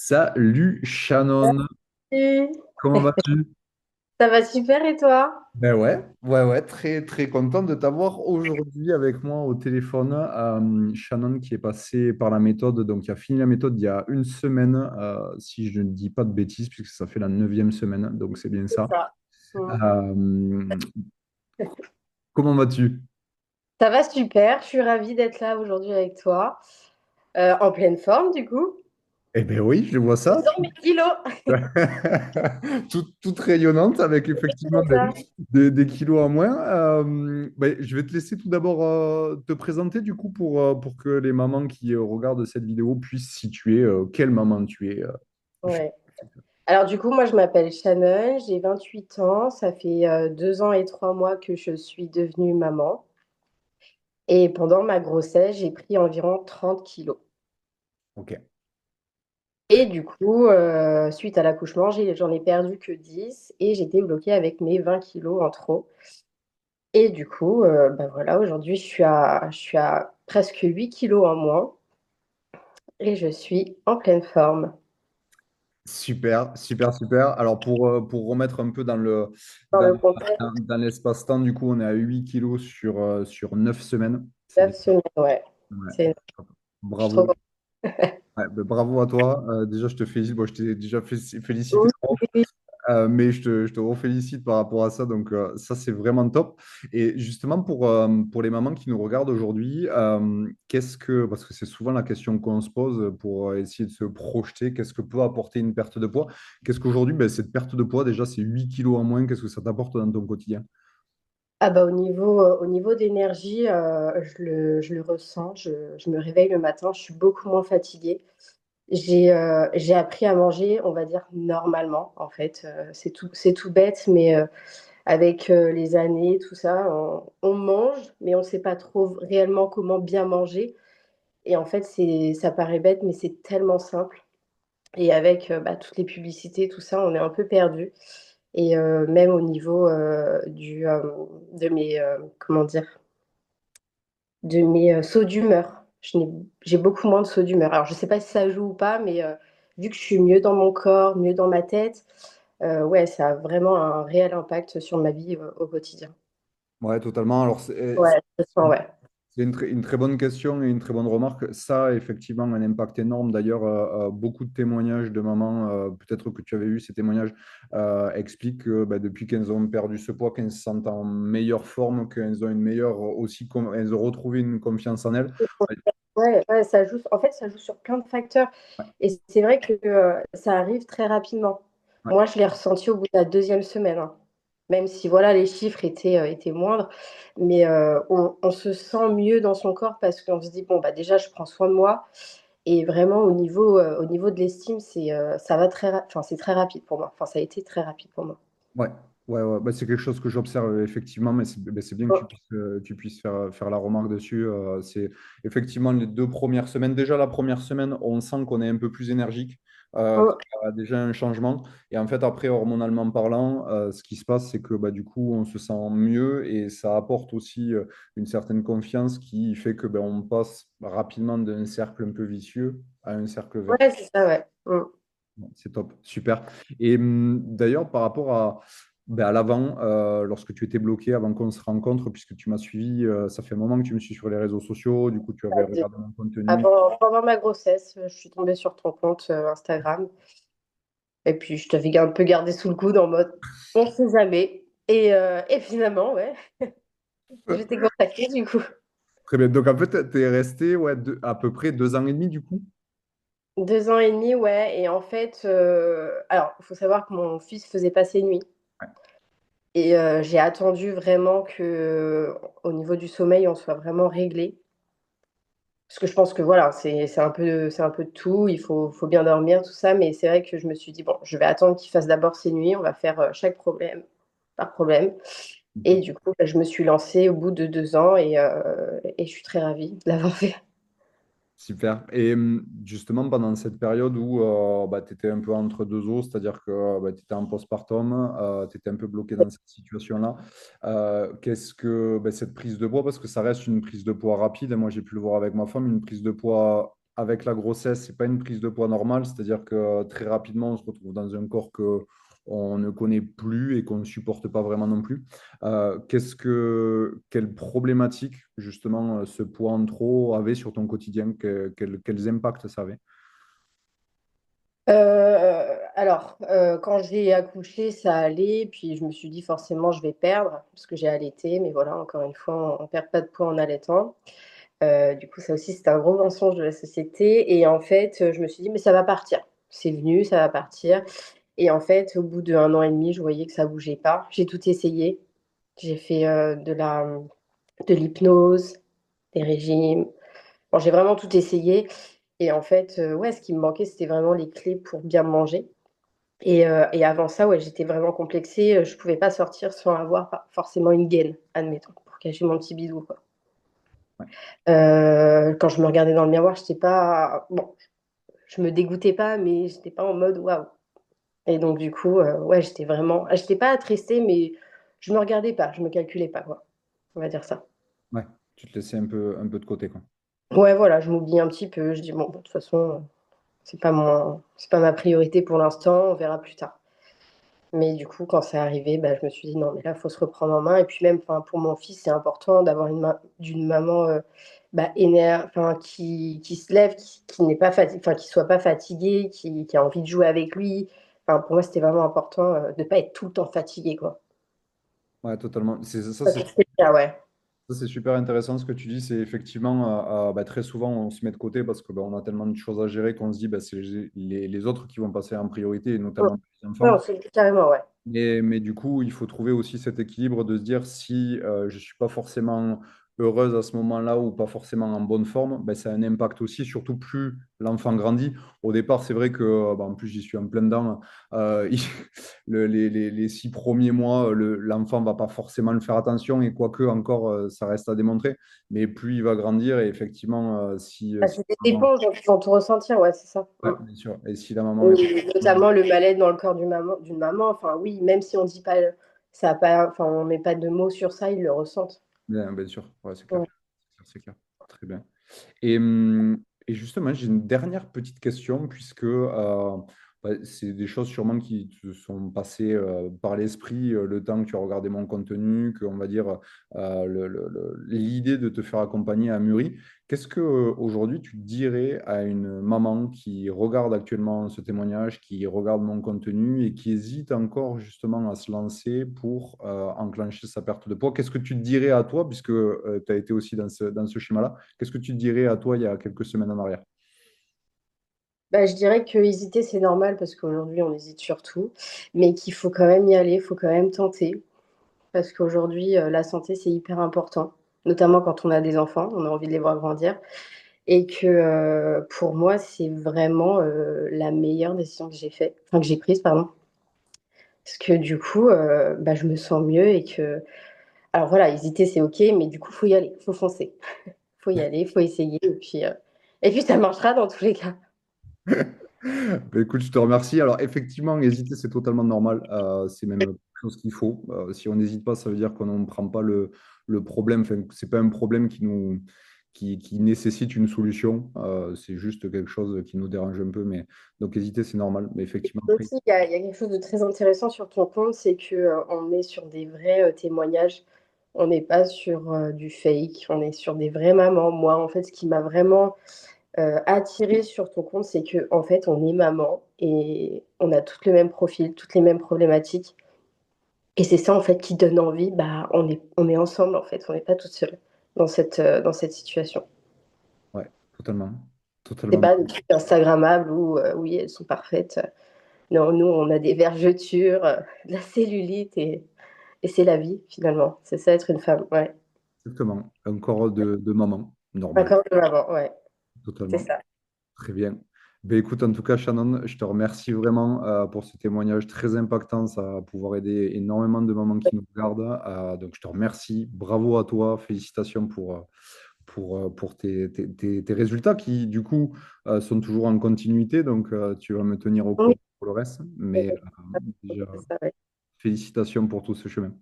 Salut Shannon, Salut. comment vas-tu? Ça va super et toi? Ben ouais, très très content de t'avoir aujourd'hui avec moi au téléphone. Shannon qui est passé par la méthode, donc qui a fini la méthode il y a une semaine, si je ne dis pas de bêtises, puisque ça fait la neuvième semaine, donc c'est bien C'est ça. ça. Mm. Euh, Comment vas-tu? Ça va super, je suis ravie d'être là aujourd'hui avec toi. En pleine forme du coup. Eh ben oui, je vois ça. Dans mes kilos. Toute rayonnante avec effectivement C'est ça. des kilos en moins. Ben, je vais te laisser tout d'abord te présenter du coup pour que les mamans qui regardent cette vidéo puissent situer quelle maman tu es. Ouais. Alors du coup, moi je m'appelle Shannon, j'ai 28 ans, ça fait 2 ans et 3 mois que je suis devenue maman. Et pendant ma grossesse, j'ai pris environ 30 kilos. Ok. Et du coup, suite à l'accouchement, j'en ai perdu que 10 et j'étais bloquée avec mes 20 kilos en trop. Et du coup, bah voilà, aujourd'hui, je suis à presque 8 kilos en moins et je suis en pleine forme Super, super, super. Alors pour remettre un peu dans dans, le contexte dans l'espace-temps, du coup, on est à 8 kilos sur 9 semaines. C'est bien. 9 semaines. Ouais, Ouais. c'est, je suis trop Bravo. contente. Ouais, ben, bravo à toi. Déjà, je te félicite. Bon, je t'ai déjà félicité. Oui, oui. Mais je te refélicite par rapport à ça. Donc, ça, c'est vraiment top. Et justement, pour les mamans qui nous regardent aujourd'hui, parce que c'est souvent la question qu'on se pose pour essayer de se projeter, qu'est-ce que peut apporter une perte de poids? Qu'est-ce qu'aujourd'hui, ben, cette perte de poids, déjà, c'est 8 kilos en moins, qu'est-ce que ça t'apporte dans ton quotidien? Ah bah au niveau d'énergie, je le ressens. Je me réveille le matin, je suis beaucoup moins fatiguée. J'ai appris à manger, on va dire, normalement, en fait. C'est tout bête, mais avec les années, tout ça, on mange, mais on ne sait pas trop réellement comment bien manger. Et en fait, ça paraît bête, mais c'est tellement simple. Et avec bah, toutes les publicités, tout ça, on est un peu perdu. Et même au niveau de mes, comment dire, de mes sauts d'humeur. J'ai beaucoup moins de sauts d'humeur. Alors, je ne sais pas si ça joue ou pas, mais vu que je suis mieux dans mon corps, mieux dans ma tête, ouais, ça a vraiment un réel impact sur ma vie au quotidien. Ouais, totalement. Alors, Ouais, je sens, ouais. c'est une très bonne question et une très bonne remarque. Ça a effectivement un impact énorme. D'ailleurs, beaucoup de témoignages de mamans, peut-être que tu avais eu ces témoignages, expliquent que bah, depuis qu'elles ont perdu ce poids, qu'elles se sentent en meilleure forme, qu'elles ont une meilleure aussi, elles ont retrouvé une confiance en elles. Ouais, ouais, en fait, ça joue sur plein de facteurs. Et c'est vrai que ça arrive très rapidement. Ouais. Moi, je l'ai ressenti au bout de la deuxième semaine, hein. Même si voilà, les chiffres étaient moindres. Mais on se sent mieux dans son corps parce qu'on se dit, bon, bah, déjà, je prends soin de moi. Et vraiment, au niveau de l'estime, ça va enfin, c'est très rapide pour moi. Enfin, ça a été très rapide pour moi. Ouais, ouais. Bah, c'est quelque chose que j'observe effectivement, mais c'est bien que tu puisses faire la remarque dessus. C'est effectivement les 2 premières semaines. Déjà, la première semaine, on sent qu'on est un peu plus énergique, Mm. qu'il y a déjà un changement. Et en fait, après, hormonalement parlant, ce qui se passe, c'est que bah, du coup, on se sent mieux et ça apporte aussi une certaine confiance qui fait que ben, on passe rapidement d'un cercle un peu vicieux à un cercle vertueux. Ouais, c'est ça, ouais. Mm. Bon, c'est top, super. Et d'ailleurs, par rapport ben, à l'avant, lorsque tu étais bloqué, avant qu'on se rencontre, puisque tu m'as suivi, ça fait un moment que tu me suis sur les réseaux sociaux, du coup, tu avais regardé mon contenu. Pendant ma grossesse, je suis tombée sur ton compte Instagram. Et puis, je t'avais un peu gardé sous le coude en mode, on sait jamais. Et finalement, ouais, je t'ai contacté du coup. Très bien. Donc, en fait, tu es resté ouais, à peu près 2 ans et demi, du coup. 2 ans et demi, ouais. Et en fait, alors, il faut savoir que mon fils faisait pas ses nuits. Et j'ai attendu vraiment que, au niveau du sommeil, on soit vraiment réglé. Parce que je pense que voilà, c'est un peu de tout. Il faut bien dormir, tout ça. Mais c'est vrai que je me suis dit, bon, je vais attendre qu'il fasse d'abord ses nuits. On va faire chaque problème par problème. Et du coup, bah, je me suis lancée au bout de 2 ans et je suis très ravie de l'avoir fait. Super. Et justement, pendant cette période où bah, tu étais un peu entre deux eaux, c'est-à-dire que tu étais en postpartum, tu étais un peu bloqué dans cette situation-là, qu'est-ce que cette prise de poids, parce que ça reste une prise de poids rapide, et moi j'ai pu le voir avec ma femme, une prise de poids avec la grossesse, c'est pas une prise de poids normale, c'est-à-dire que très rapidement, on se retrouve dans un corps que on ne connaît plus et qu'on ne supporte pas vraiment non plus. Quelle problématique, justement, ce poids en trop avait sur ton quotidien? Quels impacts ça avait? Quand j'ai accouché, ça allait, puis je me suis dit forcément je vais perdre, parce que j'ai allaité, mais voilà, encore une fois, on ne perd pas de poids en allaitant. Du coup, ça aussi, c'était un gros mensonge de la société. Et en fait, je me suis dit, mais ça va partir. C'est venu, ça va partir. Et en fait, au bout d'un an et demi, je voyais que ça bougeait pas. J'ai tout essayé. J'ai fait de l'hypnose, des régimes. Bon, j'ai vraiment tout essayé. Et en fait, ouais, ce qui me manquait, c'était vraiment les clés pour bien manger. Et avant ça, ouais, j'étais vraiment complexée. Je pouvais pas sortir sans avoir forcément une gaine, admettons, pour cacher mon petit bidou, quoi. Ouais. Quand je me regardais dans le miroir, j'étais pas. Bon, je me dégoûtais pas, mais j'étais pas en mode waouh. Et donc, du coup, ouais, j'étais vraiment. J'étais pas attristée, mais je me regardais pas, je me calculais pas, quoi. On va dire ça. Ouais, tu te laissais un peu de côté, quoi. Ouais, voilà, je m'oublie un petit peu. Je dis, bon, de toute façon, c'est pas ma priorité pour l'instant, on verra plus tard. Mais du coup, quand c'est arrivé, bah, je me suis dit, non, mais là, il faut se reprendre en main. Et puis même, enfin, pour mon fils, c'est important d'avoir d'une maman bah, enfin, qui se lève, qui n'est pas enfin, qui soit pas fatiguée, qui a envie de jouer avec lui. Enfin, pour moi, c'était vraiment important de ne pas être tout le temps fatigué, quoi. Ouais, totalement. C'est le cas, ouais. Ça, c'est super intéressant ce que tu dis. C'est effectivement, bah, très souvent, on se met de côté parce que bah, on a tellement de choses à gérer qu'on se dit bah, c'est les autres qui vont passer en priorité, et Mm. notamment les Ouais, enfants. carrément, ouais. Mais du coup, il faut trouver aussi cet équilibre de se dire si je ne suis pas forcément heureuse à ce moment-là ou pas forcément en bonne forme, ben, ça a un impact aussi, surtout plus l'enfant grandit. Au départ, c'est vrai que, bah, en plus, j'y suis en plein dedans, les 6 premiers mois, l'enfant ne va pas forcément le faire attention et quoique encore, ça reste à démontrer. Mais plus il va grandir et effectivement, Ah, si c'est des la maman, éponges, donc ils vont tout ressentir, ouais, c'est ça. ouais, Mm. bien sûr, et si la maman est Et notamment le mal-être dans le corps d'une maman. Enfin, oui, même si on dit pas, ça a pas, enfin, on met pas de mots sur ça, ils le ressentent. bien sûr, ouais, c'est clair. Ouais. C'est clair. Très bien. Et justement, j'ai une dernière petite question, puisque bah, c'est des choses sûrement qui te sont passées par l'esprit le temps que tu as regardé mon contenu, que on va dire l'idée de te faire accompagner a mûri. Qu'est-ce que aujourd'hui tu dirais à une maman qui regarde actuellement ce témoignage, qui regarde mon contenu et qui hésite encore justement à se lancer pour enclencher sa perte de poids? Qu'est-ce que tu te dirais à toi, puisque tu as été aussi dans ce schéma-là? Qu'est-ce que tu dirais à toi il y a quelques semaines en arrière? Bah, je dirais que hésiter, c'est normal parce qu'aujourd'hui, on hésite sur tout, mais qu'il faut quand même y aller, il faut quand même tenter parce qu'aujourd'hui, la santé, c'est hyper important, notamment quand on a des enfants, on a envie de les voir grandir et que pour moi, c'est vraiment la meilleure décision que j'ai fait, enfin que j'ai prise, pardon, parce que du coup, bah, je me sens mieux et que, alors voilà, hésiter, c'est ok, mais du coup, faut y aller, faut foncer, faut y aller, faut essayer et puis ça marchera dans tous les cas. Ben, écoute, je te remercie. Alors, effectivement, hésiter, c'est totalement normal. C'est même quelque chose qu'il faut. Si on n'hésite pas, ça veut dire qu'on ne prend pas le problème. Enfin, ce n'est pas un problème qui nécessite une solution. C'est juste quelque chose qui nous dérange un peu. Mais, donc, hésiter, c'est normal. Mais effectivement, après, Aussi, il y a quelque chose de très intéressant sur ton compte, c'est que on est sur des vrais témoignages. On n'est pas sur du fake, on est sur des vraies mamans. Moi, en fait, ce qui m'a vraiment attirée sur ton compte, c'est que en fait, on est maman et on a toutes le même profil, toutes les mêmes problématiques. Et c'est ça, en fait, qui donne envie. Bah, on est ensemble, en fait. On n'est pas toute seule dans cette situation. ouais, totalement. C'est Totalement. pas des trucs Instagrammables où, oui, elles sont parfaites. Non, nous, on a des vergetures, de la cellulite et c'est la vie, finalement. C'est ça, être une femme. Ouais. Exactement. Un corps de maman, normal. Encore de l'avant, ouais. C'est Totalement. ça. Très bien. Ben, écoute, en tout cas, Shannon, je te remercie vraiment pour ce témoignage très impactant. Ça va pouvoir aider énormément de mamans qui nous regardent. Donc, je te remercie. Bravo à toi. Félicitations pour tes résultats qui, du coup, sont toujours en continuité. Donc, tu vas me tenir au Oui, courant pour le reste. c'est Mais déjà, ça, ouais. félicitations pour tout ce chemin.